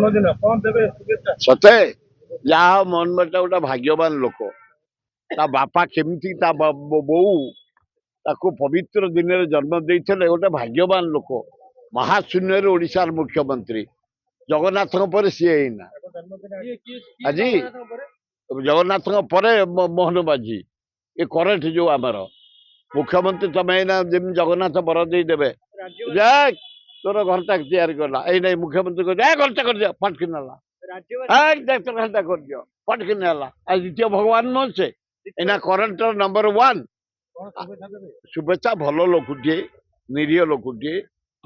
जन्मदिन कौन देवे शुभेच्छा सते जहा मन बेटा गोटे भाग्यवान लोक ता बापा केमती ता बोऊ ताको पवित्र दिन में जन्म देते गोटे भाग्यवान लोक महाशून्य ओडिशार मुख्यमंत्री जगन्नाथ पर सी ना आज जगन्नाथ मोहन माझी ये करेन्ट जो आमर मुख्यमंत्री तमें जमी जगन्नाथ बर देदेवे जय तोर घरटा तैयारी करला ये मुख्यमंत्री को घरटा कर दिया फटकी नाला घरटा कर दियो फटकी नाला आज द्वितीय भगवान नो से एना करेन्ट नंबर 1 शुभेच्छा भल लोकटे निरीह लोकटे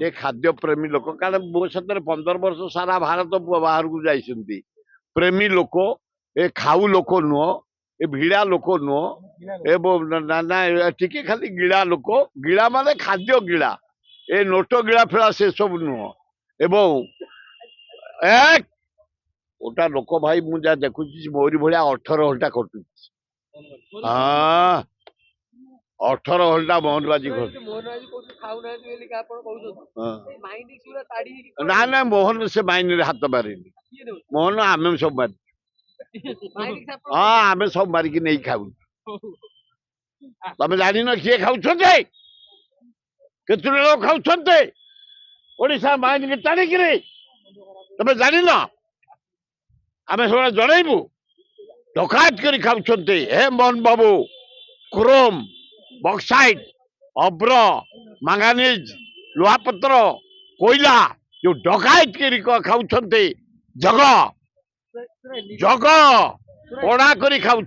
ये खाद्य प्रेमी लोक कारण मो सतरे 15 वर्ष सारा भारत बाहर को जाइछंती प्रेमी लोक ए खाऊ लोक नुह ए भिड़ा लोक नुह ए ना टिके खाली गिड़ा लोक गिड़ा माने खाद्य गिड़ा ए नोट गिड़ा फेड़ा से सब नुह एवं एक ओटा लोक भाई मुझे देखुची मोरी भाया 18 घंटा कटु हाँ 18 घंटा मोहनबाजी कर ना ना मोहन से माइन हाथ मारे मोहन आम सब मारी हाँ आम सब मारिकी नहीं खाऊ तमें जान किए खाऊ केते लोग खाऊ ओडिशा माइन की टाणिक तमें जान आम सब जनइबू डकायत कर खाऊ हे मोहन बाबू क्रोम बक्साइट अब्र मांगानीज लोहापत्र कोयला जो डकायत कर खाऊ जग जग पड़ा कर खाऊ